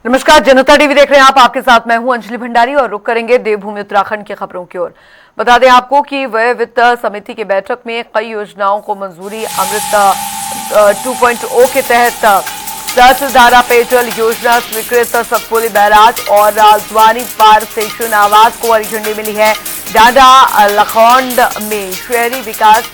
नमस्कार, जनता टीवी देख रहे हैं आप। आपके साथ मैं हूं अंजलि भंडारी और रुक करेंगे देवभूमि उत्तराखंड की खबरों की ओर। बता दें आपको कि व्यय वित्त समिति की बैठक में कई योजनाओं को मंजूरी। अमृत 2.0 के तहत सहस्त्रधारा पेयजल योजना स्वीकृत। सतपुली बैराज और राजधानी पार स्टेशन आवास को हरी झंडी मिली है। डांडा लखौंड में शहरी विकास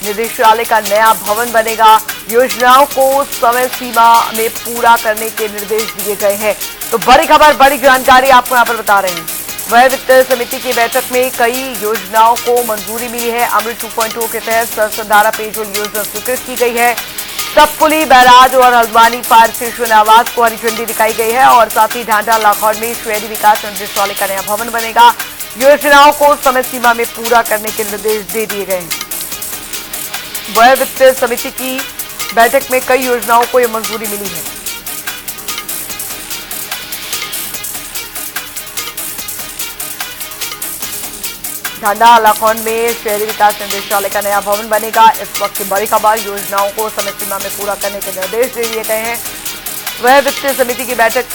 निदेशालय का नया भवन बनेगा। योजनाओं को समय सीमा में पूरा करने के निर्देश दिए गए हैं। तो बड़ी खबर, बड़ी जानकारी आपको यहाँ पर बता रहे हैं। व्यय वित्त समिति की बैठक में कई योजनाओं को मंजूरी मिली है। अमृत 2.0 के तहत सहस्त्रधारा पेयजल योजना स्वीकृत की गई है। सतपुली बैराज और हल्द्वानी फायर स्टेशन आवास को हरी झंडी दिखाई गई है और साथ ही ढांढा लाखौर में शहरी विकास निदेशालय का नया भवन बनेगा। योजनाओं को समय सीमा में पूरा करने के निर्देश दे दिए गए हैं। व्यय वित्त समिति की बैठक में कई योजनाओं को यह मंजूरी मिली है। ढांडा लाखौन में शहरी विकास निदेशालय का नया भवन बनेगा। इस वक्त की बड़ी खबर, योजनाओं को समय सीमा में पूरा करने के निर्देश दे दिए गए हैं। व्यय वित्त समिति की बैठक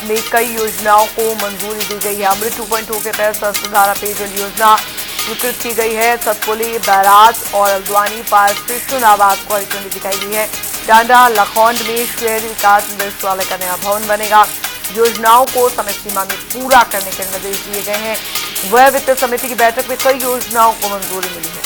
में कई योजनाओं को मंजूरी दी गई है। अमृत 2.0 के तहत सहस्त्रधारा पेयजल योजना स्वीकृत की गई है। सतपुली बैराज और हल्द्वानी फायर स्टेशन आवास को हरी झंडी दिखाई गई है। डांडा लखौंड में शहरी विकास निदेशालय का नया भवन बनेगा। योजनाओं को समय सीमा में पूरा करने के निर्देश दिए गए हैं। व्यय वित्त समिति की बैठक में कई योजनाओं को मंजूरी मिली है।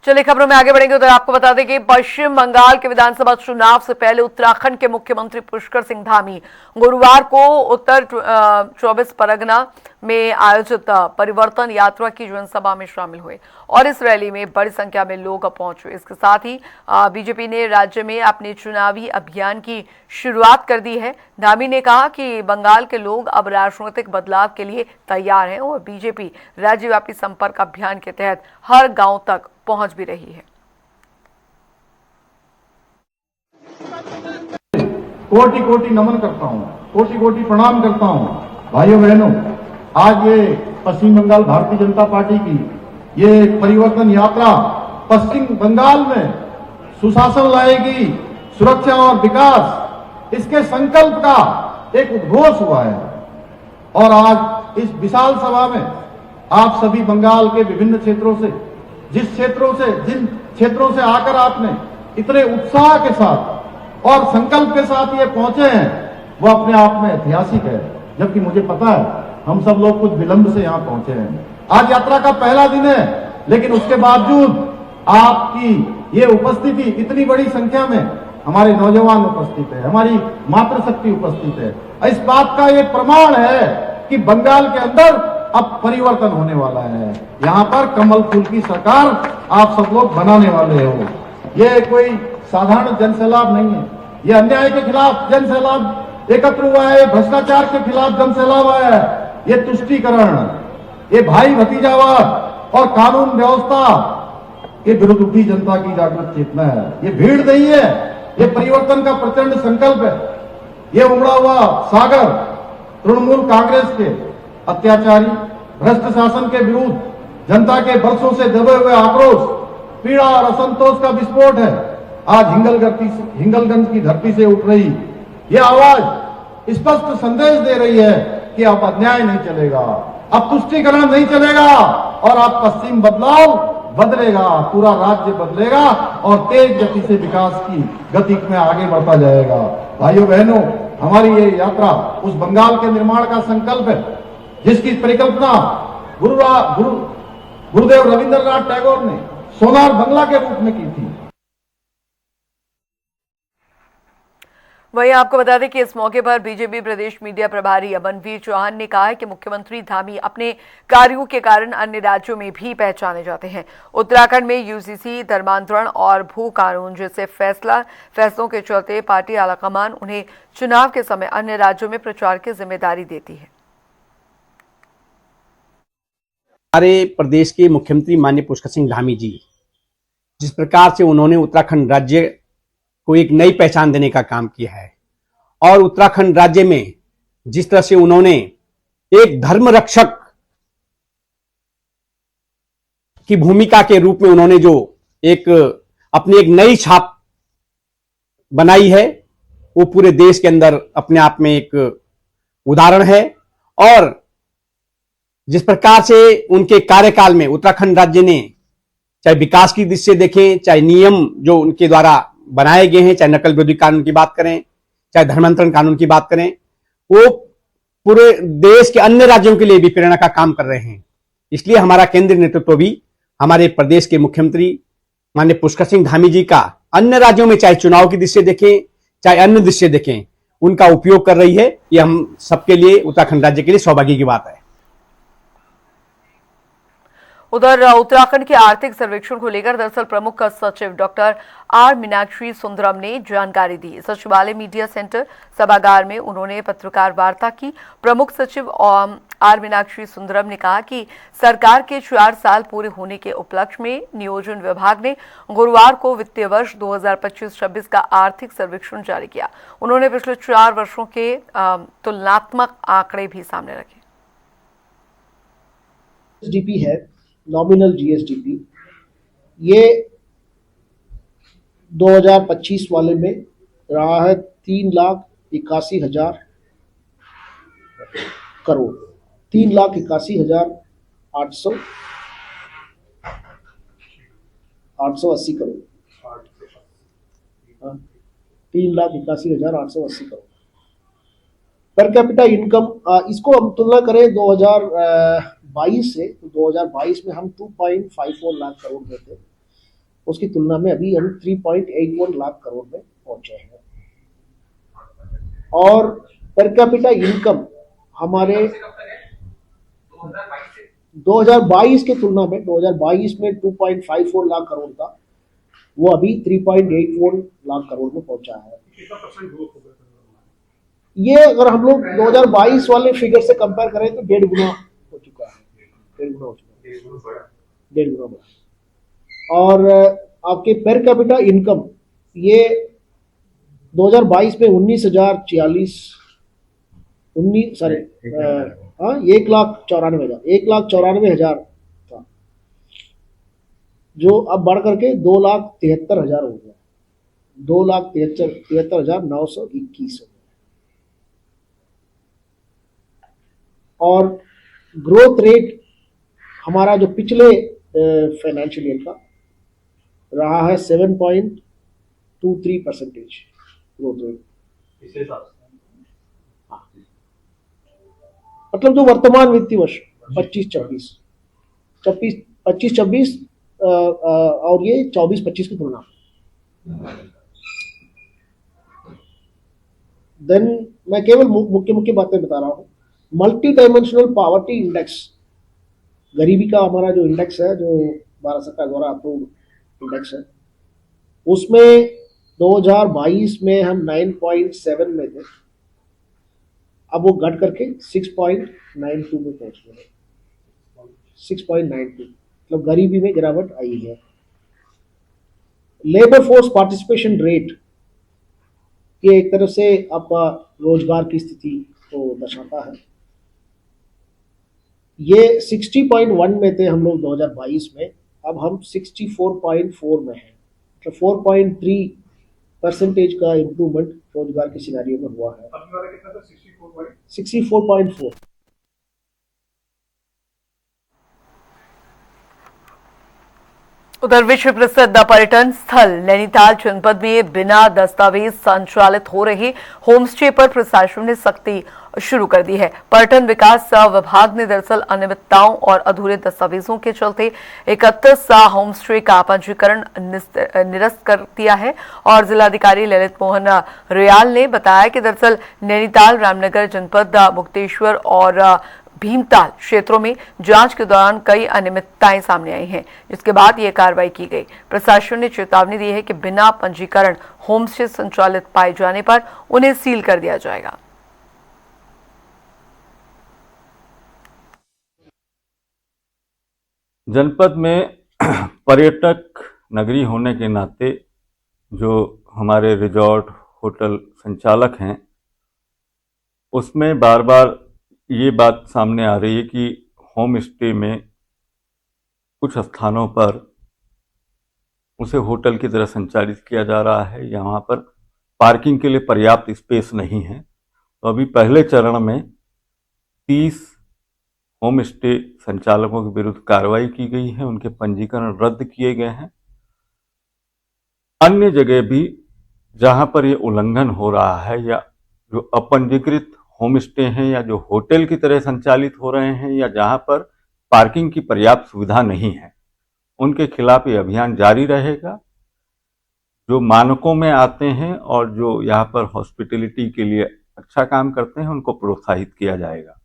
चलिए खबरों में आगे बढ़ेंगे। तो आपको बता दें कि पश्चिम बंगाल के विधानसभा चुनाव से पहले उत्तराखंड के मुख्यमंत्री पुष्कर सिंह धामी गुरुवार को उत्तर 24 परगना में आयोजित परिवर्तन यात्रा की जनसभा में शामिल हुए और इस रैली में बड़ी संख्या में लोग पहुंचे। इसके साथ ही बीजेपी ने राज्य में अपने चुनावी अभियान की शुरुआत कर दी है। धामी ने कहा कि बंगाल के लोग अब राजनीतिक बदलाव के लिए तैयार हैं और बीजेपी राज्यव्यापी संपर्क अभियान के तहत हर गांव तक पहुंच भी रही है। कोटि कोटि नमन करता हूं, कोटि कोटि प्रणाम करता हूं। भाइयों बहनों, आज ये पश्चिम बंगाल भारतीय जनता पार्टी की ये परिवर्तन यात्रा पश्चिम बंगाल में सुशासन लाएगी, सुरक्षा और विकास, इसके संकल्प का एक उद्घोष हुआ है। और आज इस विशाल सभा में आप सभी बंगाल के विभिन्न क्षेत्रों से, जिन क्षेत्रों से आकर आपने इतने उत्साह के साथ और संकल्प के साथ ये पहुंचे हैं, वो अपने आप में ऐतिहासिक है। जबकि मुझे पता है हम सब लोग कुछ विलंब से यहां पहुंचे हैं। आज यात्रा का पहला दिन है, लेकिन उसके बावजूद आपकी ये उपस्थिति, इतनी बड़ी संख्या में हमारे नौजवान उपस्थित है, हमारी मातृशक्ति उपस्थित है। इस बात का ये प्रमाण है कि बंगाल के अंदर अब परिवर्तन होने वाला है। यहाँ पर कमल फूल की सरकार आप सब लोग बनाने वाले हो। ये कोई साधारण जनसैलाब नहीं है, ये अन्याय के खिलाफ जनसैलाब एकत्र हुआ है, भ्रष्टाचार के खिलाफ जनसैलाब आया है, ये तुष्टीकरण, ये भाई भतीजावाद और कानून व्यवस्था के विरुद्ध उठी जनता की जागृत चेतना है। ये भीड़ नहीं है, ये परिवर्तन का प्रचंड संकल्प है। ये उमड़ा हुआ सागर तृणमूल कांग्रेस के अत्याचारी भ्रष्ट शासन के विरुद्ध जनता के वर्षों से दबे हुए आक्रोश, पीड़ा और असंतोष का विस्फोट है। आज हिंगलगंज की धरती से उठ रही यह आवाज स्पष्ट संदेश दे रही है कि अब अन्याय नहीं चलेगा, अब तुष्टीकरण नहीं चलेगा और अब पश्चिम बदलाव बदलेगा, पूरा राज्य बदलेगा और तेज गति से विकास की गति में आगे बढ़ता जाएगा। भाइयों बहनों, हमारी ये यात्रा उस बंगाल के निर्माण का संकल्प है जिसकी परिकल्पना गुरुदेव रविंद्रनाथ टैगोर ने सोनार बंगला के रूप में की थी। वहीं आपको बता दें कि इस मौके पर बीजेपी प्रदेश मीडिया प्रभारी अमनवीर चौहान ने कहा है कि मुख्यमंत्री धामी अपने कार्यों के कारण अन्य राज्यों में भी पहचाने जाते हैं। उत्तराखंड में यूजीसी, धर्मांतरण और भू कानून जैसे फैसलों के चलते पार्टी आलाकमान उन्हें चुनाव के समय अन्य राज्यों में प्रचार की जिम्मेदारी देती है। हमारे प्रदेश के मुख्यमंत्री माननीय पुष्कर सिंह धामी जी, जिस प्रकार से उन्होंने उत्तराखंड राज्य को एक नई पहचान देने का काम किया है और उत्तराखंड राज्य में जिस तरह से उन्होंने एक धर्म रक्षक की भूमिका के रूप में उन्होंने जो एक अपनी एक नई छाप बनाई है, वो पूरे देश के अंदर अपने आप में एक उदाहरण है। और जिस प्रकार से उनके कार्यकाल में उत्तराखंड राज्य ने चाहे विकास की दृष्टि से देखें, चाहे नियम जो उनके द्वारा बनाए गए हैं, चाहे नकल विरोधी कानून की बात करें, चाहे धर्मांतरण कानून की बात करें, वो पूरे देश के अन्य राज्यों के लिए भी प्रेरणा का काम कर रहे हैं। इसलिए हमारा केंद्रीय नेतृत्व भी हमारे प्रदेश के मुख्यमंत्री माननीय पुष्कर सिंह धामी जी का अन्य राज्यों में चाहे चुनाव की दृष्टि से देखें, चाहे अन्य दृष्टि से देखें, उनका उपयोग कर रही है। ये हम सबके लिए, उत्तराखंड राज्य के लिए सौभाग्य की बात है। उधर उत्तराखंड के आर्थिक सर्वेक्षण को लेकर दरअसल प्रमुख सचिव डॉक्टर आर मीनाक्षी सुंदरम ने जानकारी दी। सचिवालय मीडिया सेंटर सभागार में उन्होंने पत्रकार वार्ता की। प्रमुख सचिव आर मीनाक्षी सुंदरम ने कहा कि सरकार के 4 साल पूरे होने के उपलक्ष्य में नियोजन विभाग ने गुरुवार को वित्तीय वर्ष 2025-26 का आर्थिक सर्वेक्षण जारी किया। उन्होंने पिछले 4 वर्षों के तुलनात्मक आंकड़े भी सामने रखे। जीएसडीपी है, नॉमिनल जीएसडीपी, ये 2025 वाले में रहा है 3,81,000 crore, 3,81,880 crore, 3,81,880 crore. Per capita income, इसको हम तुलना करें 2022 से, तो 2022 में हम 2.54 लाख करोड़ में थे, उसकी तुलना में अभी हम 3.81 लाख करोड़ में पहुंचे हैं। और पर कैपिटा इनकम हमारे 2022 के तुलना में, 2022 में 2.54 लाख करोड़ था, वो अभी 3.84 लाख करोड़ में पहुंचा है। ये अगर हम लोग 2022 वाले फिगर से कंपेयर करें तो 1.5 गुना हो चुका है, 1.5 गुना हो चुका है, 1.5 गुना बढ़ा। और आपके पर कैपिटा इनकम ये 2022 में 1,94,000 था, जो अब बढ़ करके 2,73,000 हो गया, 2,73,921 हो गया। और ग्रोथ रेट हमारा जो पिछले फाइनेंशियल ईयर का रहा है 7.23% ग्रोथ रेट। मतलब जो वर्तमान वित्तीय वर्ष 25-26 और ये 24-25 की तुलना। देन मैं केवल मुख्य बातें बता रहा हूँ। मल्टी डायमेंशनल पॉवर्टी इंडेक्स, गरीबी का हमारा जो इंडेक्स है, जो भारत सरकार द्वारा अप्रूव्ड इंडेक्स है, उसमें 2022 में हम 9.7 में थे, अब वो घट करके 6.92 में पहुंच गए। 6.92 मतलब गरीबी में गिरावट आई है। लेबर फोर्स पार्टिसिपेशन रेट, ये एक तरह से आपका रोजगार की स्थिति को दर्शाता है। ये 60.1 में थे हम लोग 2022 में, अब हम 64.4 में हैं, मतलब 4.3% का इम्प्रूवमेंट रोजगार के सिनेरियो में हुआ है। 64.4। उधर विश्व प्रसिद्ध पर्यटन स्थल नैनीताल जनपद में बिना दस्तावेज संचालित हो रहे होमस्टे पर प्रशासन ने सख्ती शुरू कर दी है। पर्यटन विकास विभाग ने दरअसल अनियमितताओं और अधूरे दस्तावेजों के चलते 31 होमस्टे का पंजीकरण निरस्त कर दिया है। और जिलाधिकारी ललित मोहन रियाल ने बताया कि दरअसल नैनीताल, रामनगर जनपद, मुक्तेश्वर और भीमताल क्षेत्रों में जांच के दौरान कई अनियमितताएं सामने आई हैं, जिसके बाद यह कार्रवाई की गई। प्रशासन ने चेतावनी दी है कि बिना पंजीकरण होमस्टे संचालित पाए जाने पर उन्हें सील कर दिया जाएगा। जनपद में पर्यटक नगरी होने के नाते जो हमारे रिजॉर्ट होटल संचालक हैं, उसमें बार बार ये बात सामने आ रही है कि होम स्टे में कुछ स्थानों पर उसे होटल की तरह संचालित किया जा रहा है। यहाँ पर पार्किंग के लिए पर्याप्त स्पेस नहीं है। तो अभी पहले चरण में 30 होम स्टे संचालकों के विरुद्ध कार्रवाई की गई है, उनके पंजीकरण रद्द किए गए हैं। अन्य जगह भी जहां पर ये उल्लंघन हो रहा है या जो अपंजीकृत होम स्टे हैं या जो होटल की तरह संचालित हो रहे हैं या जहां पर पार्किंग की पर्याप्त सुविधा नहीं है, उनके खिलाफ ये अभियान जारी रहेगा। जो मानकों में आते हैं और जो यहाँ पर हॉस्पिटैलिटी के लिए अच्छा काम करते हैं, उनको प्रोत्साहित किया जाएगा।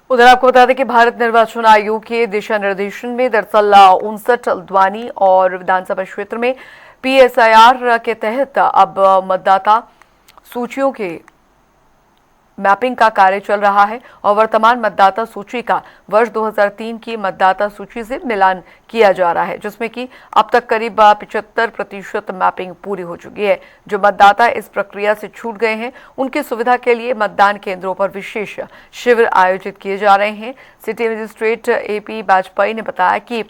उधर आपको बता दें कि भारत निर्वाचन आयोग के दिशा निर्देशन में दरअसल 59 हल्द्वानी और विधानसभा क्षेत्र में PSIR के तहत अब मतदाता सूचियों के मैपिंग का कार्य चल रहा है और वर्तमान मतदाता सूची का वर्ष 2003 की मतदाता सूची से मिलान किया जा रहा है, जिसमें कि अब तक करीब 75% मैपिंग पूरी हो चुकी है। जो मतदाता इस प्रक्रिया से छूट गए हैं, उनकी सुविधा के लिए मतदान केंद्रों पर विशेष शिविर आयोजित किए जा रहे हैं। सिटी मजिस्ट्रेट AP वाजपेयी ने बताया कि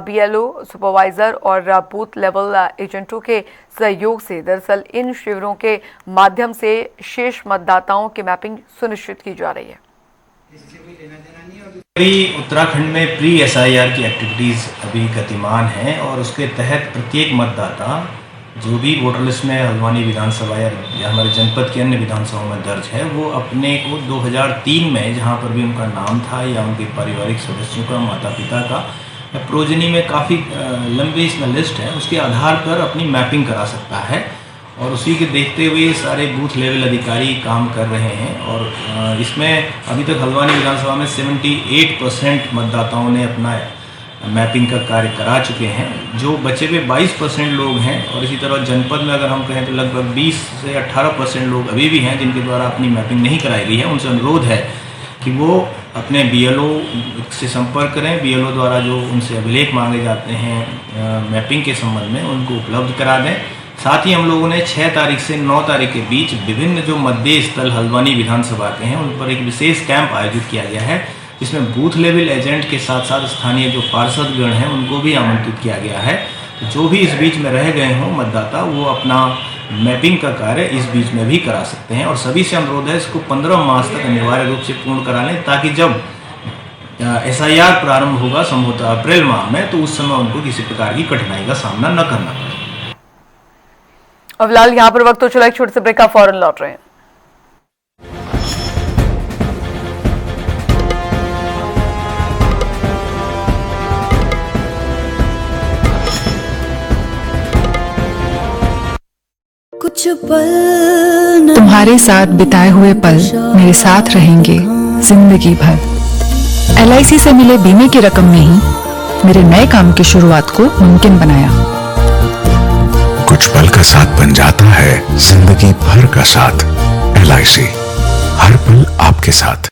BLO सुपरवाइजर और बूथ लेवल एजेंटों के सहयोग से दरअसल इन शिविरों के माध्यम से शेष मतदाताओं की मैपिंग सुनिश्चित की जा रही है। उत्तराखंड में प्री SIR की एक्टिविटीज़ अभी गतिमान हैं और उसके तहत प्रत्येक मतदाता जो भी वोटर लिस्ट में हल्द्वानी विधानसभा या हमारे जनपद की अन्य विधानसभाओं में दर्ज है, वो अपने को 2003 में जहाँ पर भी उनका नाम था या उनके पारिवारिक सदस्यों का, माता पिता का प्रोजनी में काफ़ी लंबी इसमें लिस्ट है, उसके आधार पर अपनी मैपिंग करा सकता है और उसी के देखते हुए सारे बूथ लेवल अधिकारी काम कर रहे हैं। और इसमें अभी तक हल्द्वानी विधानसभा में 78% मतदाताओं ने अपना मैपिंग का कार्य करा चुके हैं। जो बचे हुए 22% लोग हैं और इसी तरह जनपद में अगर हम कहें तो लगभग 20 से 18% लोग अभी भी हैं जिनके द्वारा अपनी मैपिंग नहीं कराई गई है। उनसे अनुरोध है कि वो अपने BLO से संपर्क करें। BLO द्वारा जो उनसे अभिलेख मांगे जाते हैं मैपिंग के संबंध में, उनको उपलब्ध करा दें। साथ ही हम लोगों ने 6 तारीख से 9 तारीख के बीच विभिन्न जो मतदेय स्थल हल्द्वानी विधानसभा के हैं, उन पर एक विशेष कैंप आयोजित किया गया है, जिसमें बूथ लेवल एजेंट के साथ साथ स्थानीय जो पार्षदगण हैं उनको भी आमंत्रित किया गया है। तो जो भी इस बीच में रह गए हों मतदाता, वो अपना मैपिंग का कार्य इस बीच में भी करा सकते हैं। और सभी से अनुरोध है इसको 15 मार्च तक अनिवार्य रूप से पूर्ण करा लें, ताकि जब SIR प्रारंभ होगा संभवतः अप्रैल माह में, तो उस समय उनको किसी प्रकार की कठिनाई का सामना न करना पड़े। अब फिलहाल यहाँ पर वक्त तो चला एक छोटे से ब्रेक का, फौरन लौट रहे हैं। कुछ पल तुम्हारे साथ बिताए हुए पल मेरे साथ रहेंगे जिंदगी भर। LIC से मिले बीमे की रकम ने ही मेरे नए काम की शुरुआत को मुमकिन बनाया। कुछ पल का साथ बन जाता है जिंदगी भर का साथ। LIC, हर पल आपके साथ।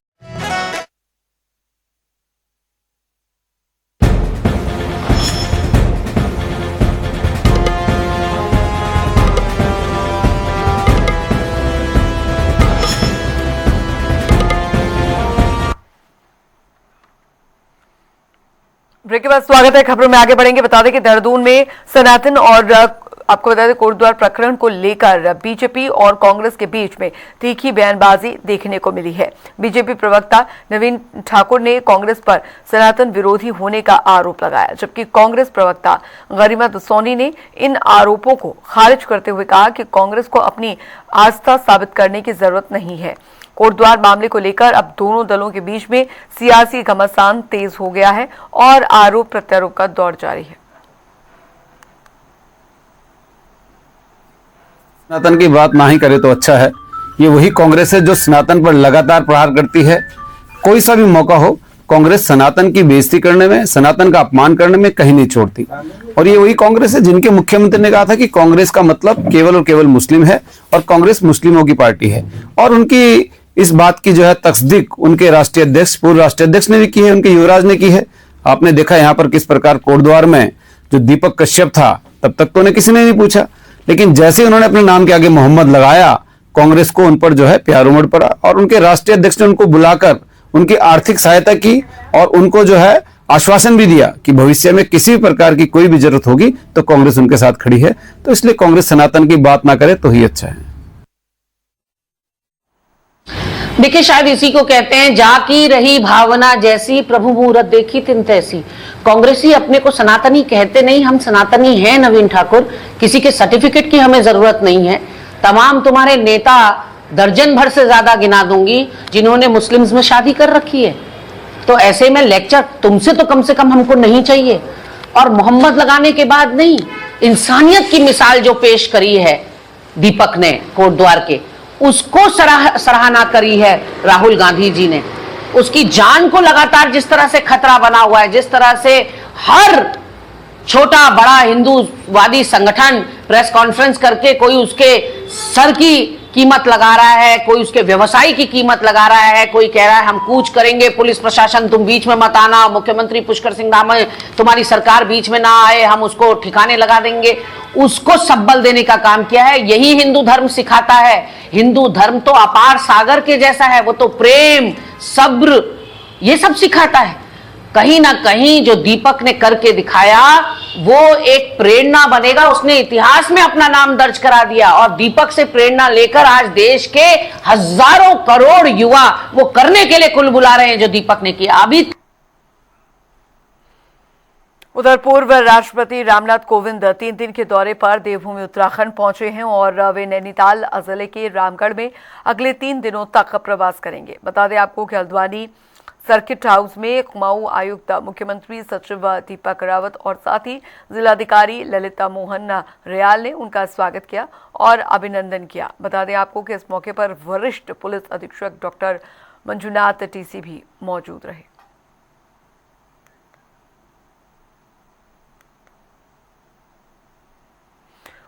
ब्रेक के बाद स्वागत है। खबरों में आगे बढ़ेंगे। बता दें कि देहरादून में सनातन और आपको बता दें कोटद्वार प्रकरण को लेकर बीजेपी और कांग्रेस के बीच में तीखी बयानबाजी देखने को मिली है। बीजेपी प्रवक्ता नवीन ठाकुर ने कांग्रेस पर सनातन विरोधी होने का आरोप लगाया, जबकि कांग्रेस प्रवक्ता गरिमा दसौनी ने इन आरोपों को खारिज करते हुए कहा कि कांग्रेस को अपनी आस्था साबित करने की जरूरत नहीं है। कोटद्वार मामले को लेकर अब दोनों दलों के बीच में सियासी घमासान तेज हो गया है और आरोप प्रत्यारोप का दौर जारी है। सनातन की बात ना ही करे तो अच्छा है। ये वही कांग्रेस है जो सनातन पर लगातार प्रहार करती है। कोई सा भी मौका हो, कांग्रेस सनातन की बेइज्जती करने में, सनातन का अपमान करने में कहीं नहीं छोड़ती। और ये वही कांग्रेस है जिनके मुख्यमंत्री ने कहा था कि कांग्रेस का मतलब केवल और केवल मुस्लिम है और कांग्रेस मुस्लिमों की पार्टी है। और उनकी इस बात की जो है तस्दीक उनके राष्ट्रीय अध्यक्ष, पूर्व राष्ट्रीय अध्यक्ष ने भी की है, उनके युवराज ने की है। आपने देखा यहाँ पर किस प्रकार कोटद्वार में जो दीपक कश्यप था, तब तक तो उन्हें किसी ने नहीं पूछा, लेकिन जैसे ही उन्होंने अपने नाम के आगे मोहम्मद लगाया, कांग्रेस को उन पर जो है प्यार उमड़ पड़ा और उनके राष्ट्रीय अध्यक्ष ने उनको बुलाकर उनकी आर्थिक सहायता की और उनको जो है आश्वासन भी दिया कि भविष्य में किसी भी प्रकार की कोई भी जरूरत होगी तो कांग्रेस उनके साथ खड़ी है। तो इसलिए कांग्रेस सनातन की बात ना करे तो ही अच्छा है। देखिए, शायद इसी को कहते हैं जाकी रही भावना जैसी, प्रभु मुहूर्त देखी तिन तैसी। कांग्रेसी अपने को सनातनी कहते नहीं, हम सनातनी हैं नवीन ठाकुर, किसी के सर्टिफिकेट की हमें जरूरत नहीं है। तमाम तुम्हारे नेता दर्जन भर से ज्यादा गिना दूंगी जिन्होंने मुस्लिम्स में शादी कर रखी है। तो ऐसे में लेक्चर तुमसे तो कम से कम हमको नहीं चाहिए। और मोहम्मद लगाने के बाद नहीं, इंसानियत की मिसाल जो पेश करी है दीपक ने कोटद्वार के, उसको सराहना करी है राहुल गांधी जी ने। उसकी जान को लगातार जिस तरह से खतरा बना हुआ है, जिस तरह से हर छोटा बड़ा हिंदूवादी संगठन प्रेस कॉन्फ्रेंस करके कोई उसके सर की कीमत लगा रहा है, कोई उसके व्यवसाय की कीमत लगा रहा है, कोई कह रहा है हम कूच करेंगे, पुलिस प्रशासन तुम बीच में मत आना, मुख्यमंत्री पुष्कर सिंह धामी तुम्हारी सरकार बीच में ना आए, हम उसको ठिकाने लगा देंगे। उसको सब्बल देने का काम किया है। यही हिंदू धर्म सिखाता है। हिंदू धर्म तो अपार सागर के जैसा है, वो तो प्रेम, सब्र, ये सब सिखाता है। कहीं ना कहीं जो दीपक ने करके दिखाया वो एक प्रेरणा बनेगा। उसने इतिहास में अपना नाम दर्ज करा दिया और दीपक से प्रेरणा लेकर आज देश के हजारों करोड़ युवा वो करने के लिए कुल बुला रहे हैं जो दीपक ने किया। अभी उधर पूर्व राष्ट्रपति रामनाथ कोविंद 3 दिन के दौरे पर देवभूमि उत्तराखंड पहुंचे हैं और वे नैनीताल जिले के रामगढ़ में अगले 3 दिनों तक प्रवास करेंगे। बता दें आपको कि हल्द्वानी सर्किट हाउस में कुमाऊं आयुक्त, मुख्यमंत्री सचिव दीपक रावत और साथ ही जिलाधिकारी ललिता मोहन रियाल ने उनका स्वागत किया और अभिनंदन किया। बता दें आपको कि इस मौके पर वरिष्ठ पुलिस अधीक्षक डॉक्टर मंजुनाथ टीसी भी मौजूद रहे।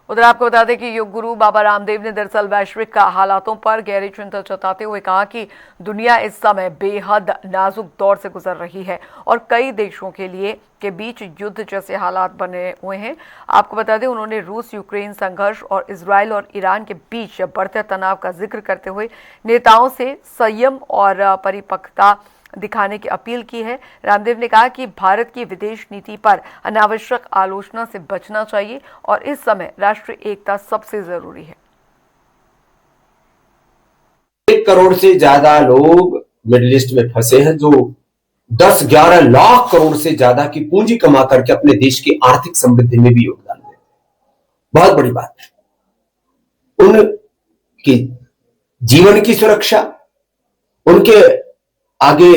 उधर आपको बता दें कि योग गुरु बाबा रामदेव ने दरअसल वैश्विक हालातों पर गहरी चिंता जताते हुए कहा कि दुनिया इस समय बेहद नाजुक दौर से गुजर रही है और कई देशों के बीच युद्ध जैसे हालात बने हुए हैं। आपको बता दें उन्होंने रूस यूक्रेन संघर्ष और इजराइल और ईरान के बीच बढ़ते तनाव का जिक्र करते हुए नेताओं से संयम और परिपक्वता दिखाने की अपील की है। रामदेव ने कहा कि भारत की विदेश नीति पर अनावश्यक आलोचना से बचना चाहिए और इस समय राष्ट्रीय एकता सबसे जरूरी है। 1 करोड़ से ज्यादा लोग मिडिल ईस्ट में फंसे हैं जो 10-11 लाख करोड़ से ज्यादा की पूंजी कमा करके अपने देश की आर्थिक समृद्धि में भी योगदान देते हैं। बहुत बड़ी बात है। उनकी जीवन की सुरक्षा, उनके आगे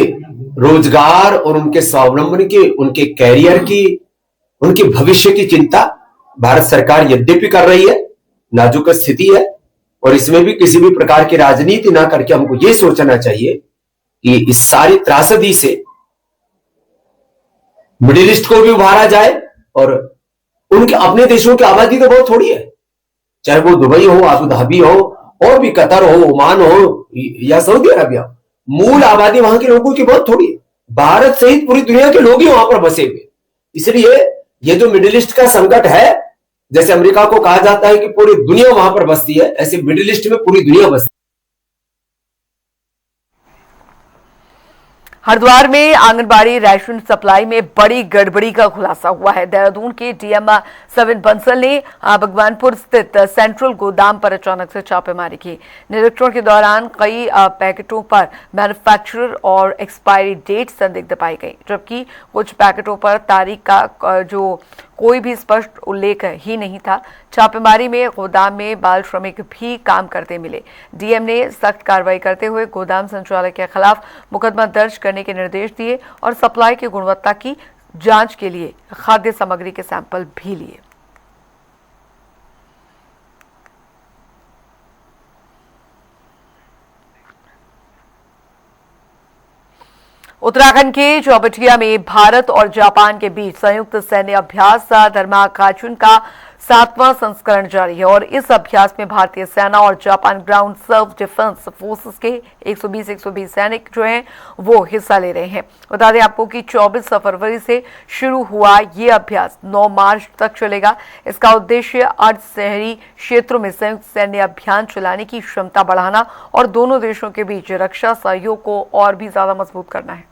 रोजगार और उनके स्वावलंबन की, उनके कैरियर की, उनके भविष्य की चिंता भारत सरकार यद्यपि कर रही है। नाजुक स्थिति है और इसमें भी किसी भी प्रकार की राजनीति ना करके हमको यह सोचना चाहिए कि इस सारी त्रासदी से मिडिल ईस्ट को भी उभारा जाए। और उनके अपने देशों की आबादी तो बहुत थोड़ी है, चाहे वो दुबई हो, अबू धाबी हो, और भी कतर हो, ओमान हो या सऊदी अरबिया हो, मूल आबादी वहां के लोगों की बहुत थोड़ी है। भारत सहित पूरी दुनिया के लोग ही वहां पर बसे हुए। इसलिए ये जो मिडिल ईस्ट का संकट है, जैसे अमेरिका को कहा जाता है कि पूरी दुनिया वहां पर बसती है, ऐसे मिडिल ईस्ट में पूरी दुनिया बसती है। हरिद्वार में आंगनबाड़ी राशन सप्लाई में बड़ी गड़बड़ी का खुलासा हुआ है। देहरादून के डीएम 7 बंसल ने भगवानपुर स्थित सेंट्रल गोदाम पर अचानक से छापेमारी की। निरीक्षण के दौरान कई पैकेटों पर मैन्युफैक्चरर और एक्सपायरी डेट संदिग्ध पाई गई, जबकि कुछ पैकेटों पर तारीख का जो कोई भी स्पष्ट उल्लेख ही नहीं था। छापेमारी में गोदाम में बाल श्रमिक भी काम करते मिले। डीएम ने सख्त कार्रवाई करते हुए गोदाम संचालक के खिलाफ मुकदमा दर्ज करने के निर्देश दिए और सप्लाई की गुणवत्ता की जांच के लिए खाद्य सामग्री के सैंपल भी लिए। उत्तराखंड के चौबटिया में भारत और जापान के बीच संयुक्त सैन्य अभ्यास धर्माकाचुन का 7वां संस्करण जारी है और इस अभ्यास में भारतीय सेना और जापान ग्राउंड सर्व डिफेंस फोर्सेस के 120 सैनिक जो हैं वो हिस्सा ले रहे हैं। बता दें आपको कि 24 फरवरी से शुरू हुआ ये अभ्यास 9 मार्च तक चलेगा। इसका उद्देश्य अर्ध शहरी क्षेत्रों में संयुक्त सैन्य अभियान चलाने की क्षमता बढ़ाना और दोनों देशों के बीच रक्षा सहयोग को और भी ज्यादा मजबूत करना है।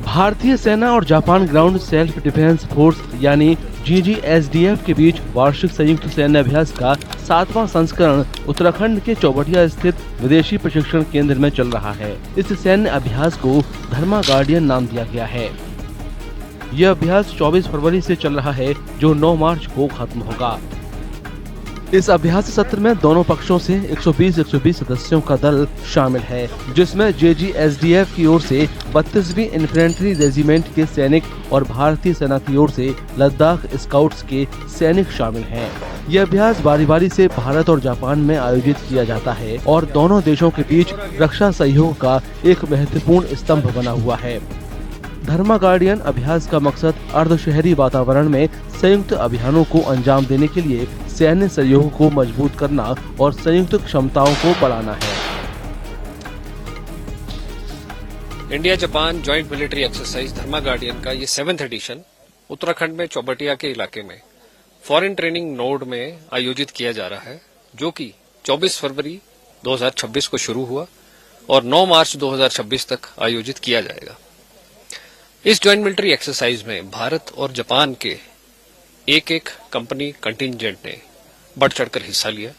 भारतीय सेना और Japan ground self defence force यानी GGSDF के बीच वार्षिक संयुक्त सैन्य अभ्यास का 7वां संस्करण उत्तराखंड के चौबटिया स्थित विदेशी प्रशिक्षण केंद्र में चल रहा है। इस सैन्य अभ्यास को धर्मा गार्डियन नाम दिया गया है। यह अभ्यास 24 फरवरी से चल रहा है जो 9 मार्च को खत्म होगा। इस अभ्यास सत्र में दोनों पक्षों से 120 सदस्यों का दल शामिल है, जिसमें JGSDF की ओर से 32वीं इन्फेंट्री रेजिमेंट के सैनिक और भारतीय सेना की ओर से लद्दाख स्काउट्स के सैनिक शामिल हैं। यह अभ्यास बारी बारी से भारत और जापान में आयोजित किया जाता है और दोनों देशों के बीच रक्षा सहयोग का एक महत्वपूर्ण स्तंभ बना हुआ है। धर्मा गार्डियन अभ्यास का मकसद अर्ध शहरी वातावरण में संयुक्त अभियानों को अंजाम देने के लिए सैन्य सहयोग को मजबूत करना और संयुक्त क्षमताओं को बढ़ाना है। India Japan joint military exercise Dharma guardian का ये 7th एडिशन उत्तराखंड में चौबटिया के इलाके में फॉरेन ट्रेनिंग नोड में आयोजित किया जा रहा है, जो कि 24 फरवरी 2026 को शुरू हुआ और 9 मार्च 2026 तक आयोजित किया जाएगा। इस जॉइंट मिलिट्री एक्सरसाइज में भारत और जापान के एक कंपनी कंटिंजेंट ने बढ़ चढ़कर हिस्सा लिया,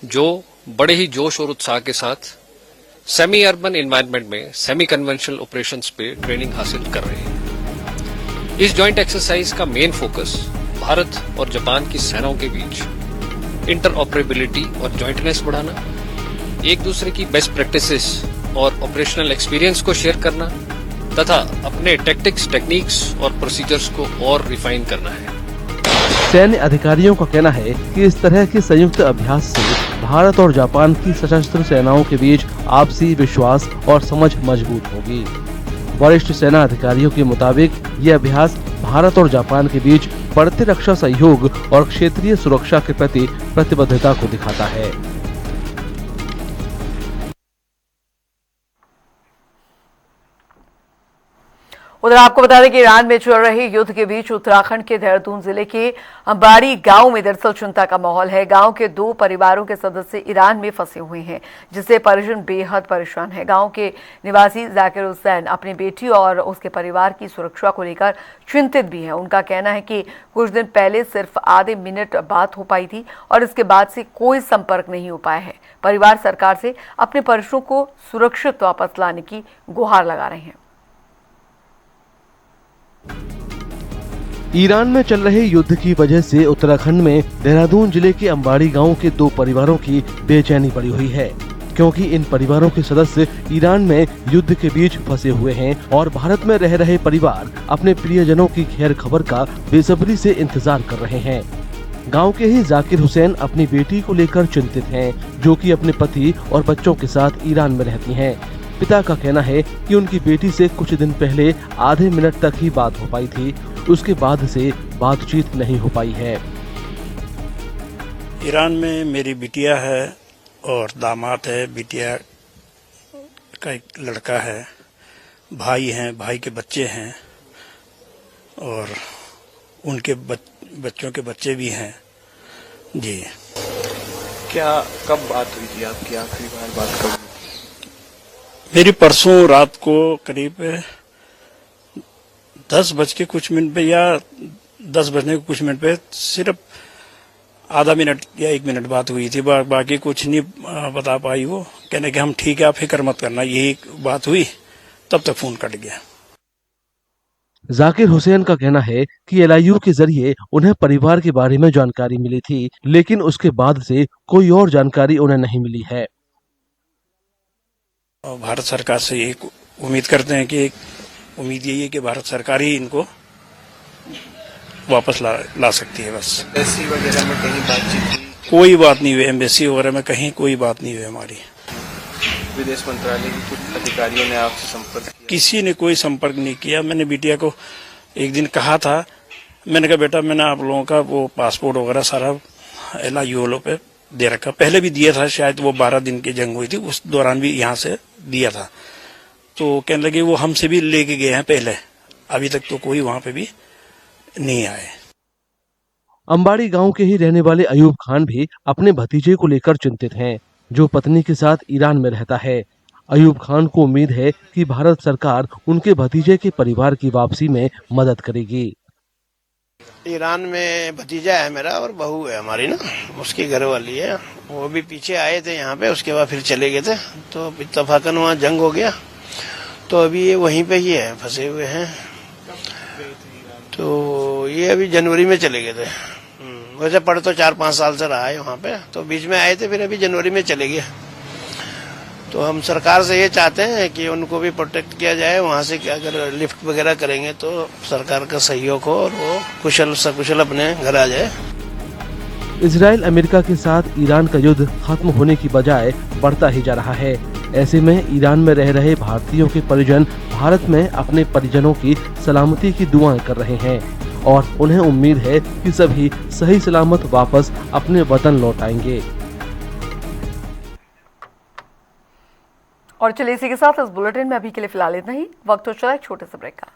जो बड़े ही जोश और उत्साह के साथ सेमी अर्बन एनवायरनमेंट में सेमी कन्वेंशनल ऑपरेशंस पे ट्रेनिंग हासिल कर रहे हैं। इस जॉइंट एक्सरसाइज का मेन फोकस भारत और जापान की सेनाओं के बीच इंटरऑपरेबिलिटी और जॉइंटनेस बढ़ाना, एक दूसरे की बेस्ट प्रैक्टिसेस और ऑपरेशनल एक्सपीरियंस को शेयर करना तथा अपने टैक्टिक्स, टेक्निक्स और प्रोसीजर्स को और रिफाइन करना है। सैन्य अधिकारियों का कहना है कि इस तरह के संयुक्त अभ्यास से भारत और जापान की सशस्त्र सेनाओं के बीच आपसी विश्वास और समझ मजबूत होगी। वरिष्ठ सेना अधिकारियों के मुताबिक ये अभ्यास भारत और जापान के बीच बढ़ते रक्षा सहयोग और क्षेत्रीय सुरक्षा के प्रति प्रतिबद्धता को दिखाता है। उधर आपको बता दें कि ईरान में चल रहे युद्ध के बीच उत्तराखंड के देहरादून जिले के अंबाड़ी गांव में दरअसल चिंता का माहौल है। गांव के 2 परिवारों के सदस्य ईरान में फंसे हुए हैं, जिससे परिजन बेहद परेशान है। गांव के निवासी जाकिर हुसैन अपनी बेटी और उसके परिवार की सुरक्षा को लेकर चिंतित भी हैं। उनका कहना है कि कुछ दिन पहले सिर्फ आधे मिनट बात हो पाई थी और इसके बाद से कोई संपर्क नहीं हो पाया है। परिवार सरकार से अपने परिजनों को सुरक्षित वापस लाने की गुहार लगा रहे हैं। ईरान में चल रहे युद्ध की वजह से उत्तराखंड में देहरादून जिले के अंबाड़ी गांव के 2 परिवारों की बेचैनी बढ़ी हुई है, क्योंकि इन परिवारों के सदस्य ईरान में युद्ध के बीच फंसे हुए हैं और भारत में रह रहे परिवार अपने प्रियजनों की खैर खबर का बेसब्री से इंतजार कर रहे हैं। गांव के ही जाकिर हुसैन अपनी बेटी को लेकर चिंतित हैं, जो कि अपने पति और बच्चों के साथ ईरान में रहती हैं। पिता का कहना है कि उनकी बेटी से कुछ दिन पहले आधे मिनट तक ही बात हो पाई थी, उसके बाद से बातचीत नहीं हो पाई है। ईरान में मेरी बिटिया है और दामाद है, बिटिया का एक लड़का है, भाई हैं, भाई के बच्चे हैं और उनके बच्चों के बच्चे भी हैं जी। क्या कब बात हुई थी आपकी, आखिरी बार बात कब? मेरी परसों रात को करीब 10 बज के कुछ मिनट पे या 10 बजने के कुछ मिनट पे सिर्फ आधा मिनट या 1 मिनट बात हुई थी, बाकी कुछ नहीं बता पाई। वो कहने कि हम ठीक है, आप फिक्र मत करना, यही बात हुई, तब तक फोन कट गया। जाकिर हुसैन का कहना है कि LIU के जरिए उन्हें परिवार के बारे में जानकारी मिली थी, लेकिन उसके बाद से कोई और जानकारी उन्हें नहीं मिली है। भारत सरकार से एक उम्मीद करते हैं कि उम्मीद यही है कि भारत सरकार ही इनको वापस ला सकती है। बस एम्बेसी वगैरह में कहीं बातचीत हुई? कोई बात नहीं हुई, एम्बेसी वगैरह में कहीं कोई बात नहीं हुई हमारी। विदेश मंत्रालय के कुछ अधिकारियों ने आपसे संपर्क किया? किसी ने कोई संपर्क नहीं किया। मैंने बिटिया को एक दिन कहा था, मैंने कहा बेटा मैंने आप लोगों का वो पासपोर्ट वगैरह सारा LIULO पे दे रखा, पहले भी दिया था, शायद वो 12 दिन की जंग हुई थी उस दौरान भी यहाँ से दिया था। तो कहने लगे वो हमसे भी लेके गए हैं पहले, अभी तक तो कोई वहां पे भी नहीं आए। अंबाड़ी गांव के ही रहने वाले अयूब खान भी अपने भतीजे को लेकर चिंतित हैं, जो पत्नी के साथ ईरान में रहता है। अयूब खान को उम्मीद है कि भारत सरकार उनके भतीजे के परिवार की वापसी में मदद करेगी। ईरान में भतीजा है मेरा और बहू है हमारी ना, उसकी घर वाली है, वो भी पीछे आए थे यहाँ पे, उसके बाद फिर चले गए थे, तो इत्तफाकन वहाँ जंग हो गया, तो अभी ये वहीं पे ही है, फंसे हुए हैं। तो ये अभी जनवरी में चले गए थे, वैसे पढ़ तो 4-5 साल से रहा है वहाँ पे, तो बीच में आए थे, फिर अभी जनवरी में चले गए। तो हम सरकार से ये चाहते हैं कि उनको भी प्रोटेक्ट किया जाए, वहाँ से अगर लिफ्ट वगैरह करेंगे तो सरकार का सहयोग हो और वो कुशल सकुशल अपने घर आ जाए। इजराइल अमेरिका के साथ ईरान का युद्ध खत्म होने की बजाय बढ़ता ही जा रहा है। ऐसे में ईरान में रह रहे भारतीयों के परिजन भारत में अपने परिजनों की सलामती की दुआएं कर रहे हैं और उन्हें उम्मीद है कि सभी सही सलामत वापस अपने वतन लौट आएंगे। और चलिए इसी के साथ इस बुलेटिन में अभी के लिए फिलहाल इतना ही। वक्त हो चला एक छोटे से ब्रेक का।